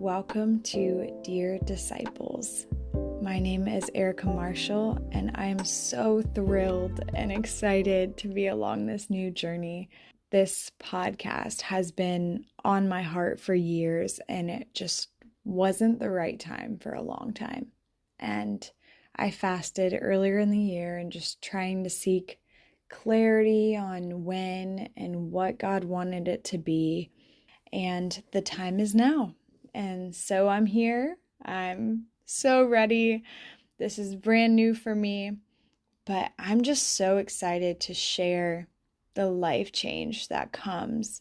welcome to Dear Disciples. My name is Erica Marshall, and I am so thrilled and excited to be along this new journey. This podcast has been on my heart for years, and it just wasn't the right time for a long time. And I fasted earlier in the year and just trying to seek clarity on when and what God wanted it to be. And the time is now. And so I'm here. I'm so ready. This is brand new for me, but I'm just so excited to share the life change that comes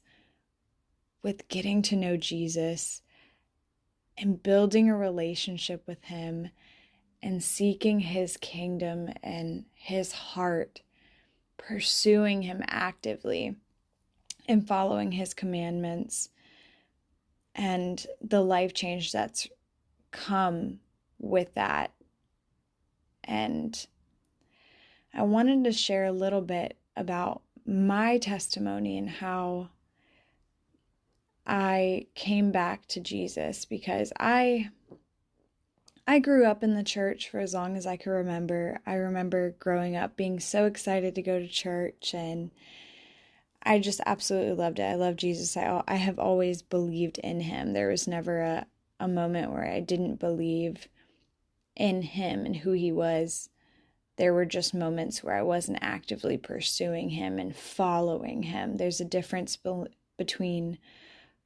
with getting to know Jesus and building a relationship with Him and seeking His kingdom and His heart, pursuing Him actively and following His commandments, and the life change that's come with that. And I wanted to share a little bit about my testimony and how I came back to Jesus, because I grew up in the church for as long as I can remember. I remember growing up being so excited to go to church, and I just absolutely loved it. I love Jesus. I have always believed in Him. There was never a moment where I didn't believe in Him and who He was. There were just moments where I wasn't actively pursuing Him and following Him. There's a difference between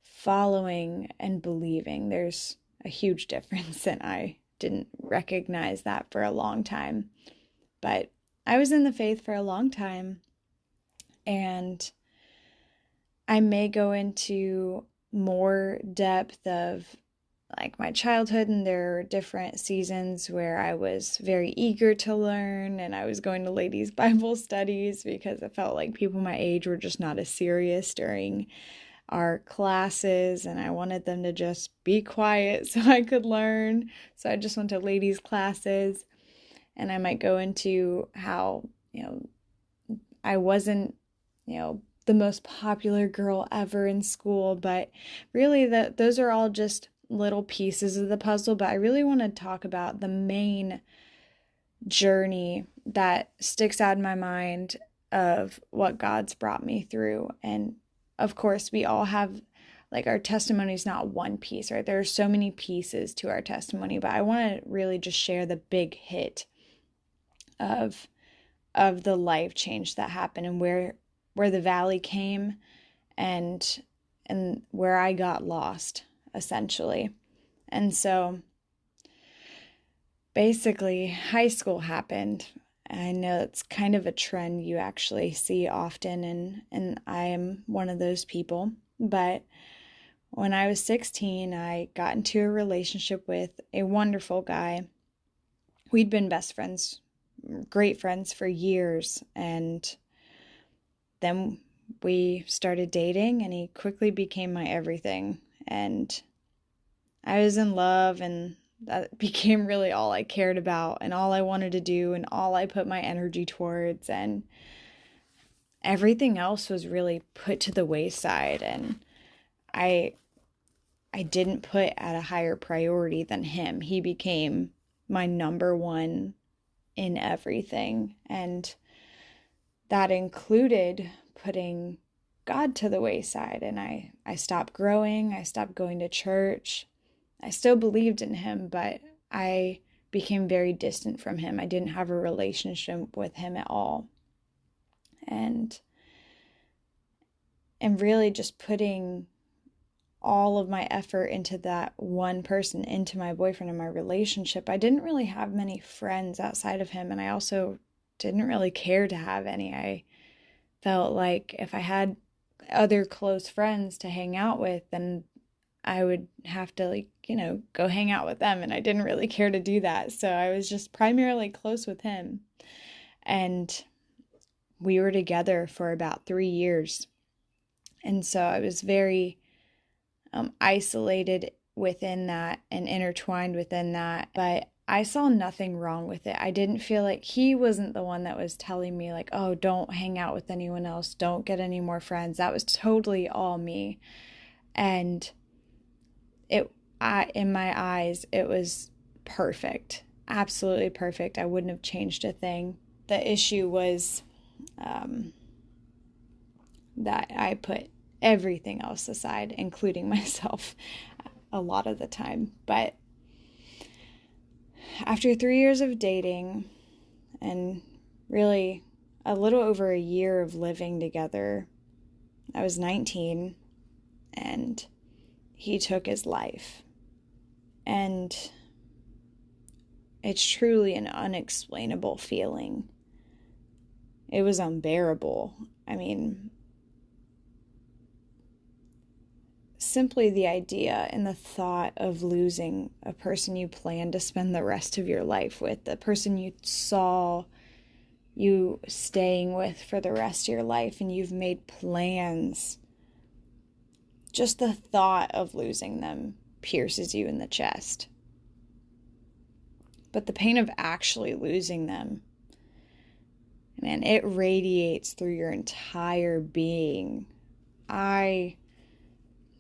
following and believing. There's a huge difference, and I didn't recognize that for a long time. But I was in the faith for a long time, and I may go into more depth of like my childhood, and there are different seasons where I was very eager to learn, and I was going to ladies' Bible studies because I felt like people my age were just not as serious during our classes, and I wanted them to just be quiet so I could learn. So I just went to ladies' classes, and I might go into how, I wasn't, the most popular girl ever in school, but really those are all just little pieces of the puzzle. But I really want to talk about the main journey that sticks out in my mind of what God's brought me through. And of course, we all have, like, our testimony is not one piece, right? There are so many pieces to our testimony, but I want to really just share the big hit of the life change that happened, and where the valley came, and where I got lost, essentially. And so basically, high school happened. I know it's kind of a trend you actually see often, and I am one of those people. But when I was 16, I got into a relationship with a wonderful guy. We'd been best friends, great friends for years, and then we started dating, and he quickly became my everything. And I was in love, and that became really all I cared about and all I wanted to do and all I put my energy towards. And everything else was really put to the wayside, and I didn't put at a higher priority than him. He became my number one in everything, and that included putting God to the wayside. And I stopped growing. I stopped going to church. I still believed in Him, but I became very distant from Him. I didn't have a relationship with Him at all. And really just putting all of my effort into that one person, into my boyfriend and my relationship. I didn't really have many friends outside of him, and I also didn't really care to have any. I felt like if I had other close friends to hang out with, then I would have to, go hang out with them, and I didn't really care to do that. So I was just primarily close with him. And we were together for about 3 years. And so I was very isolated within that and intertwined within that. But I saw nothing wrong with it. I didn't feel like he wasn't the one that was telling me, like, oh, don't hang out with anyone else, don't get any more friends. That was totally all me. And in my eyes, it was perfect. Absolutely perfect. I wouldn't have changed a thing. The issue was that I put everything else aside, including myself, a lot of the time. But after 3 years of dating and really a little over a year of living together, I was 19 and he took his life. And it's truly an unexplainable feeling. It was unbearable. I mean, simply the idea and the thought of losing a person you plan to spend the rest of your life with, the person you saw you staying with for the rest of your life, and you've made plans. Just the thought of losing them pierces you in the chest. But the pain of actually losing them, man, it radiates through your entire being. I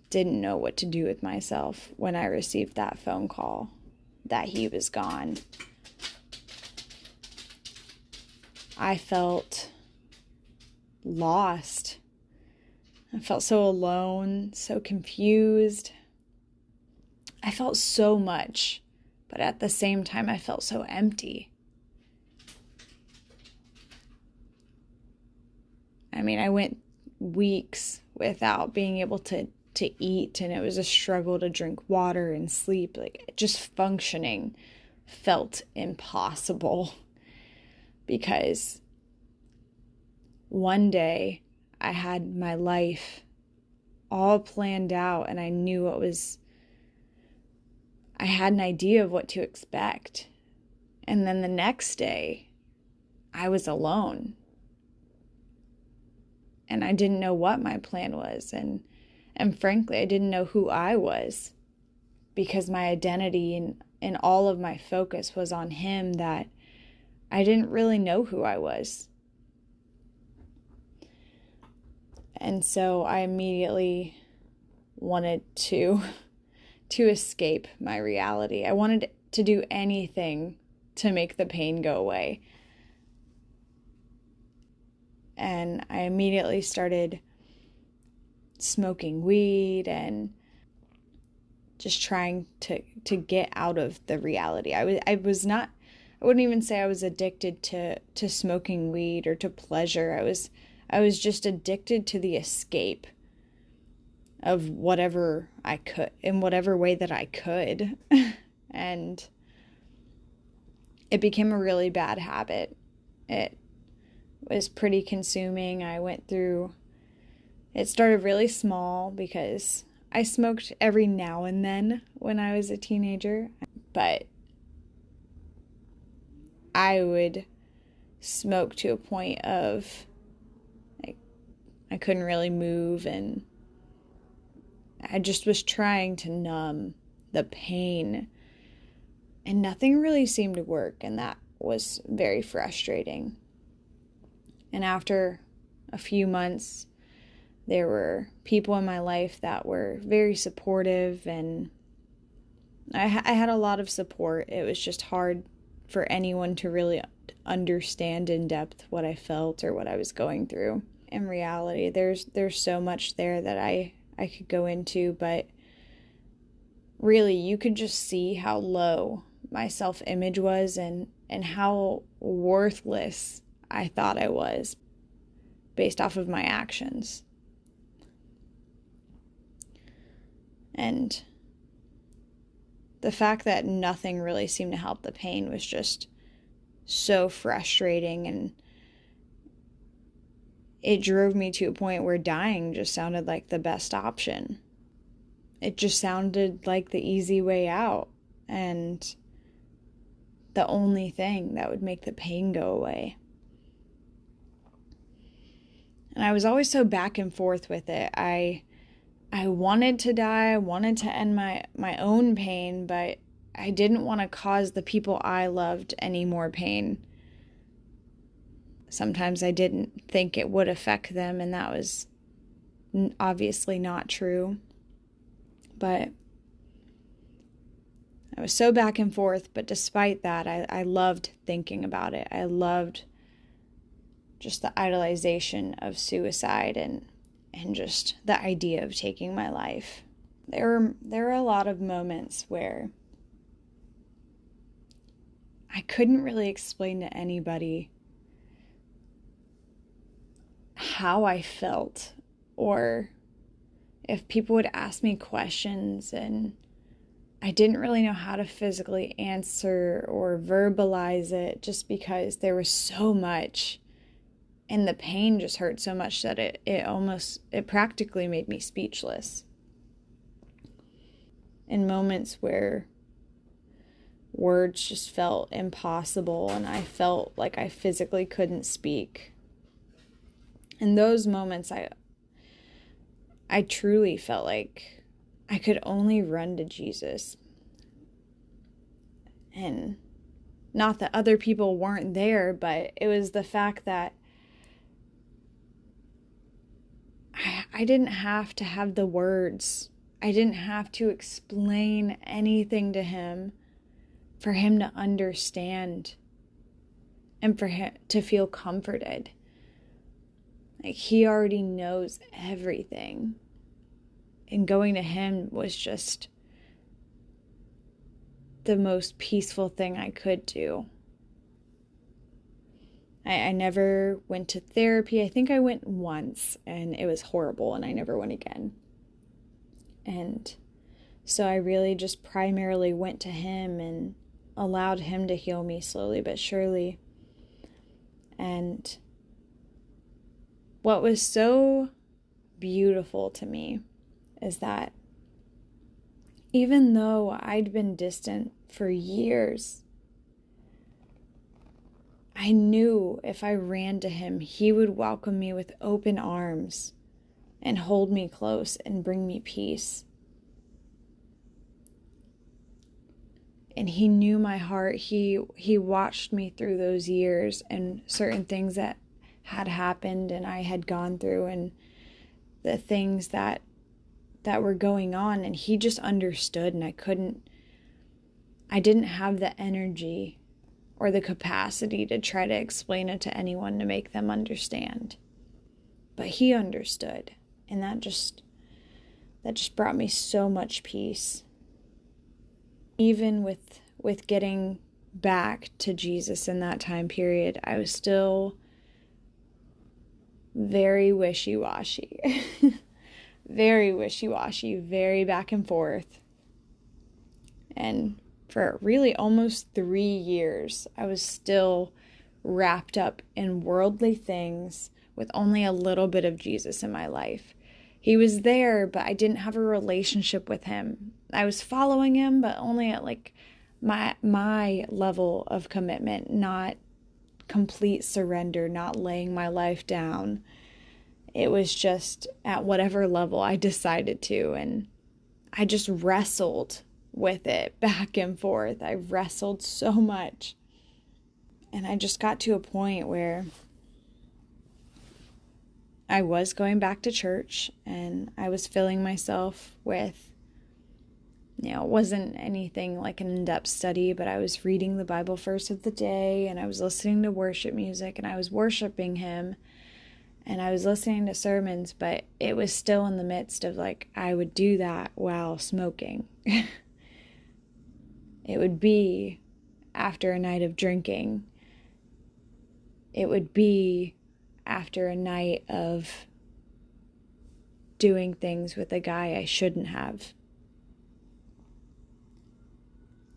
didn't know what to do with myself when I received that phone call that he was gone. I felt lost. I felt so alone, so confused. I felt so much, but at the same time, I felt so empty. I mean, I went weeks without being able to eat, and it was a struggle to drink water and sleep. Like, just functioning felt impossible because one day I had my life all planned out and I knew I had an idea of what to expect. And then the next day I was alone and I didn't know what my plan was. And frankly, I didn't know who I was because my identity and all of my focus was on him, that I didn't really know who I was. And so I immediately wanted to escape my reality. I wanted to do anything to make the pain go away. And I immediately started smoking weed and just trying to get out of the reality. I wouldn't even say I was addicted to smoking weed or to pleasure. I was just addicted to the escape of whatever I could, in whatever way that I could. And it became a really bad habit. It was pretty consuming. It started really small because I smoked every now and then when I was a teenager, but I would smoke to a point of I couldn't really move, and I just was trying to numb the pain, and nothing really seemed to work, and that was very frustrating. And after a few months, there were people in my life that were very supportive, and I had a lot of support. It was just hard for anyone to really understand in depth what I felt or what I was going through. In reality, there's so much there that I could go into, but really you could just see how low my self-image was and how worthless I thought I was based off of my actions. And the fact that nothing really seemed to help the pain was just so frustrating, and it drove me to a point where dying just sounded like the best option. It just sounded like the easy way out and the only thing that would make the pain go away. And I was always so back and forth with it. I wanted to die, I wanted to end my own pain, but I didn't want to cause the people I loved any more pain. Sometimes I didn't think it would affect them, and that was obviously not true. But I was so back and forth, but despite that, I loved thinking about it. I loved just the idolization of suicide and just the idea of taking my life. There were a lot of moments where I couldn't really explain to anybody how I felt, or if people would ask me questions and I didn't really know how to physically answer or verbalize it, just because there was so much and the pain just hurt so much that it practically made me speechless. In moments where words just felt impossible and I felt like I physically couldn't speak. In those moments, I truly felt like I could only run to Jesus. And not that other people weren't there, but it was the fact that I didn't have to have the words. I didn't have to explain anything to him for him to understand and for him to feel comforted. Like, he already knows everything. And going to him was just the most peaceful thing I could do. I never went to therapy. I think I went once and it was horrible and I never went again. And so I really just primarily went to him and allowed him to heal me slowly but surely. And what was so beautiful to me is that even though I'd been distant for years, I knew if I ran to him, he would welcome me with open arms and hold me close and bring me peace. And he knew my heart. He watched me through those years and certain things that had happened and I had gone through and the things that were going on, and he just understood, and I didn't have the energy or the capacity to try to explain it to anyone to make them understand. But he understood, and that just brought me so much peace. Even with getting back to Jesus in that time period, I was still very wishy-washy. Very wishy-washy, very back and forth. And for really almost 3 years, I was still wrapped up in worldly things with only a little bit of Jesus in my life. He was there, but I didn't have a relationship with him. I was following him, but only at like my level of commitment, not complete surrender, not laying my life down. It was just at whatever level I decided to, and I just wrestled with it back and forth. I wrestled so much. And I just got to a point where I was going back to church and I was filling myself with, it wasn't anything like an in-depth study, but I was reading the Bible verse of the day and I was listening to worship music and I was worshiping him and I was listening to sermons, but it was still in the midst of like, I would do that while smoking. It would be after a night of drinking. It would be after a night of doing things with a guy I shouldn't have.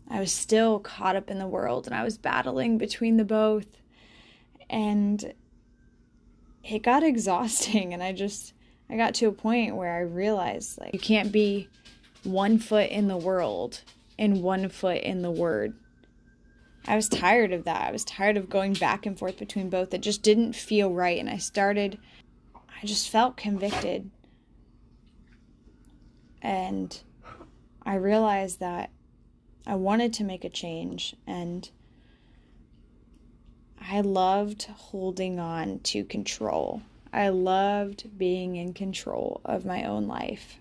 I was still caught up in the world and I was battling between the both, and it got exhausting, and I got to a point where I realized, like, you can't be 1 foot in the world and 1 foot in the Word. I was tired of that. I was tired of going back and forth between both. It just didn't feel right, and I just felt convicted. And I realized that I wanted to make a change, and I loved holding on to control. I loved being in control of my own life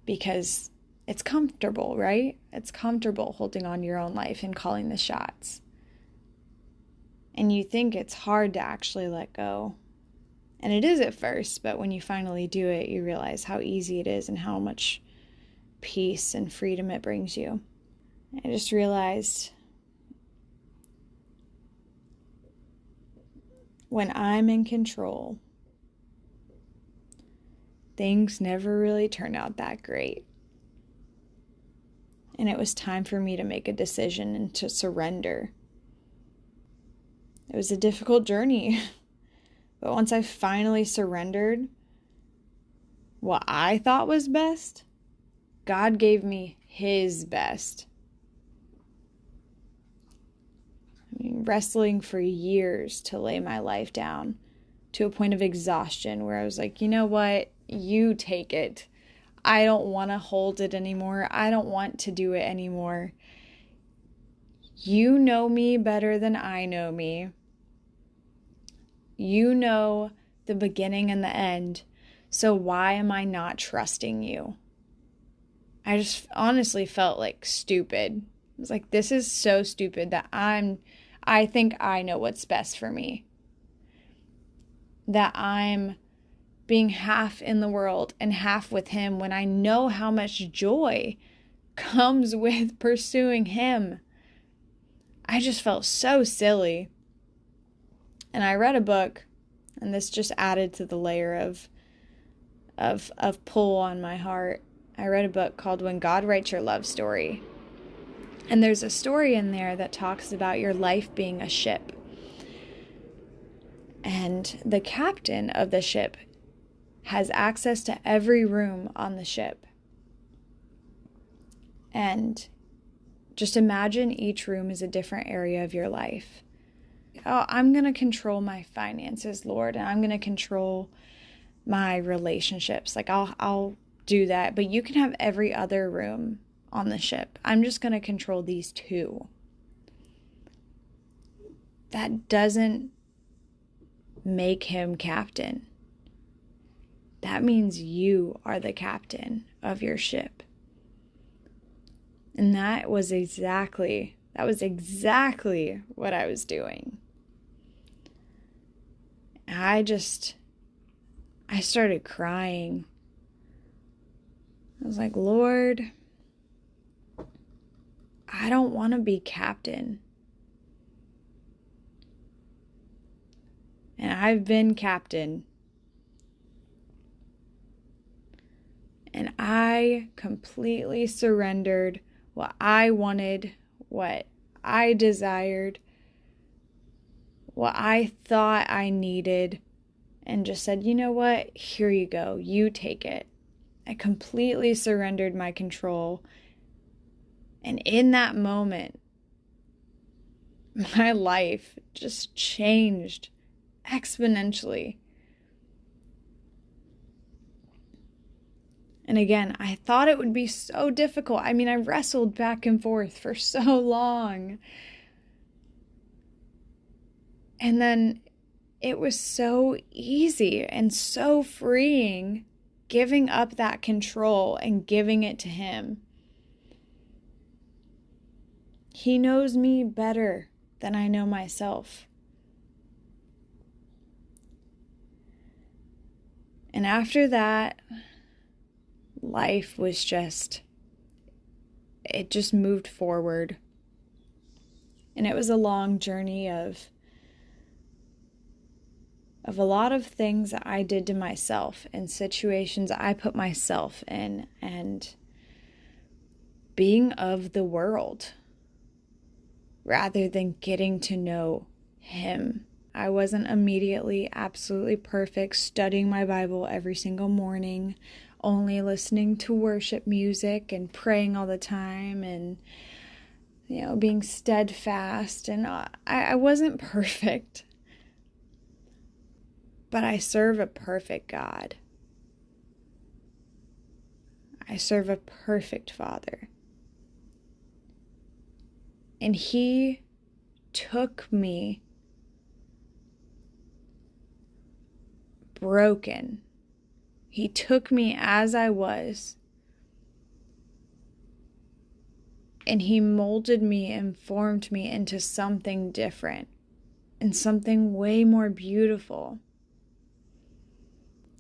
because It's comfortable, right? It's comfortable holding on to your own life and calling the shots. And you think it's hard to actually let go. And it is at first, but when you finally do it, you realize how easy it is and how much peace and freedom it brings you. I just realized when I'm in control, things never really turn out that great. And it was time for me to make a decision and to surrender. It was a difficult journey, but once I finally surrendered what I thought was best, God gave me His best. I mean, wrestling for years to lay my life down to a point of exhaustion where I was like, you know what? You take it. I don't want to hold it anymore. I don't want to do it anymore. You know me better than I know me. You know the beginning and the end. So why am I not trusting you? I just honestly felt like stupid. I was like, this is so stupid that I think I know what's best for me. That I'm being half in the world and half with Him when I know how much joy comes with pursuing Him. I just felt so silly. And I read a book, and this just added to the layer of pull on my heart. I read a book called When God Writes Your Love Story. And there's a story in there that talks about your life being a ship. And the captain of the ship has access to every room on the ship. And just imagine each room is a different area of your life. Oh, I'm going to control my finances, Lord, and I'm going to control my relationships. Like I'll do that, but you can have every other room on the ship. I'm just going to control these two. That doesn't make Him captain. That means you are the captain of your ship. And that was exactly what I was doing. I started crying. I was like, Lord, I don't want to be captain. And I've been captain. And I completely surrendered what I wanted, what I desired, what I thought I needed, and just said, you know what? Here you go. You take it. I completely surrendered my control. And in that moment, my life just changed exponentially. And again, I thought it would be so difficult. I mean, I wrestled back and forth for so long. And then it was so easy and so freeing giving up that control and giving it to Him. He knows me better than I know myself. And after that, life was it just moved forward. And it was a long journey of a lot of things that I did to myself and situations I put myself in and being of the world rather than getting to know Him. I wasn't immediately absolutely perfect, studying my Bible every single morning, only listening to worship music and praying all the time and, being steadfast. And I wasn't perfect, but I serve a perfect God. I serve a perfect Father. And He took me broken. He took me as I was And he molded me and formed me into something different and something way more beautiful.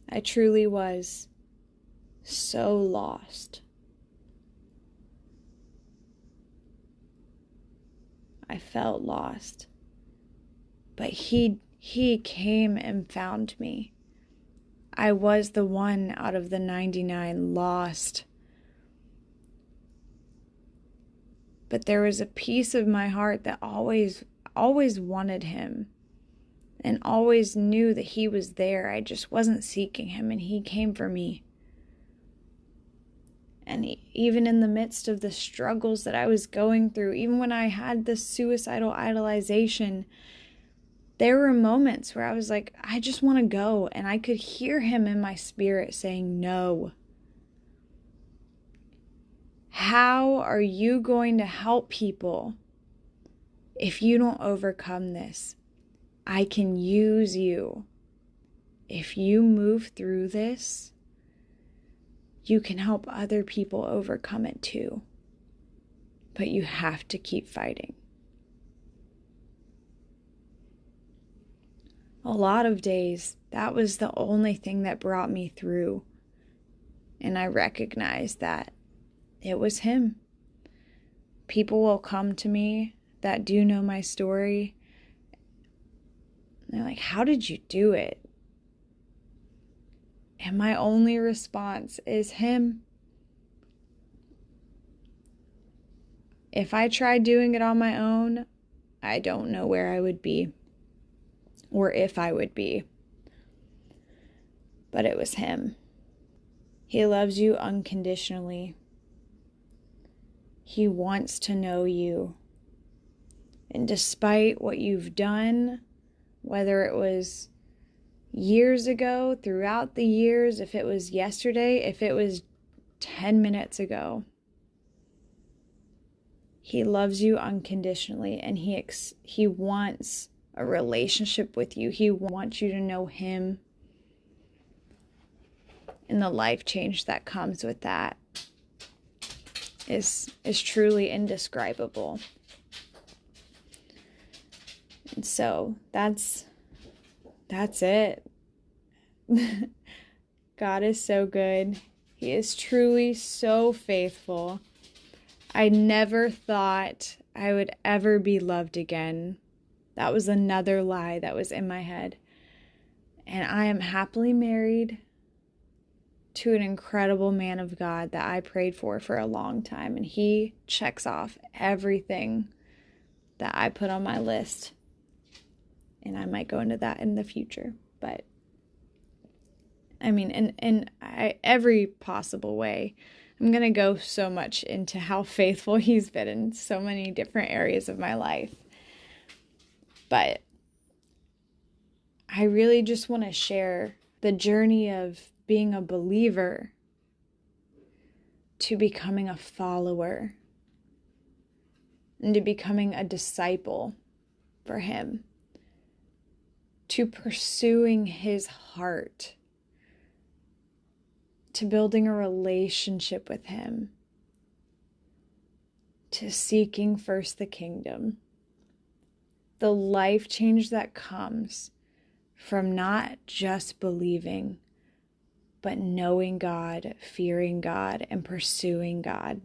I truly was so lost. I felt lost. But he came and found me. I was the one out of the 99 lost. But there was a piece of my heart that always wanted him and always knew that he was there. I just wasn't seeking him, and he came for me. And even in the midst of the struggles that I was going through, even when I had this suicidal idolization, there were moments where I was like, I just want to go. And I could hear him in my spirit saying, no. How are you going to help people if you don't overcome this? I can use you. If you move through this, you can help other people overcome it too. But you have to keep fighting. A lot of days, that was the only thing that brought me through. And I recognized that it was him. People will come to me that do know my story. They're like, how did you do it? And my only response is him. If I tried doing it on my own, I don't know where I would be or if I would be. But it was him. He loves you unconditionally. He wants to know you. And despite what you've done, whether it was years ago, throughout the years, if it was yesterday, if it was 10 minutes ago, he loves you unconditionally, and he wants a relationship with you. He wants you to know him and the life change that comes with that is truly indescribable. And so that's it. God is so good. He is truly so faithful. I never thought I would ever be loved again. That was another lie that was in my head. And I am happily married to an incredible man of God that I prayed for a long time. And he checks off everything that I put on my list. And I might go into that in the future. But, I mean, in every possible way. I'm going to go so much into how faithful he's been in so many different areas of my life. But I really just want to share the journey of being a believer to becoming a follower and to becoming a disciple for him, to pursuing his heart, to building a relationship with him, to seeking first the kingdom. The life change that comes from not just believing, but knowing God, fearing God, and pursuing God.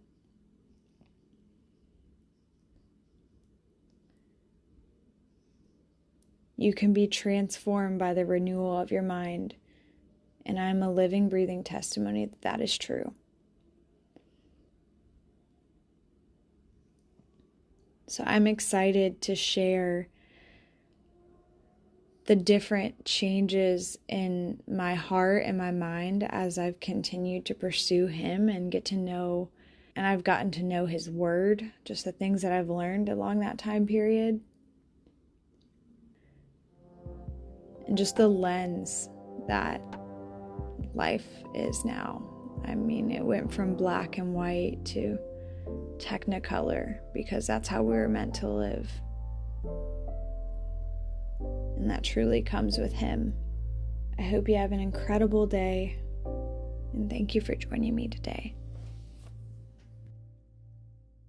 You can be transformed by the renewal of your mind. And I'm a living, breathing testimony that that is true. So I'm excited to share the different changes in my heart and my mind as I've continued to pursue him and get to know, and I've gotten to know his word, just the things that I've learned along that time period. And just the lens that life is now. I mean, it went from black and white to technicolor because that's how we were meant to live. And that truly comes with him. I hope you have an incredible day, and thank you for joining me today.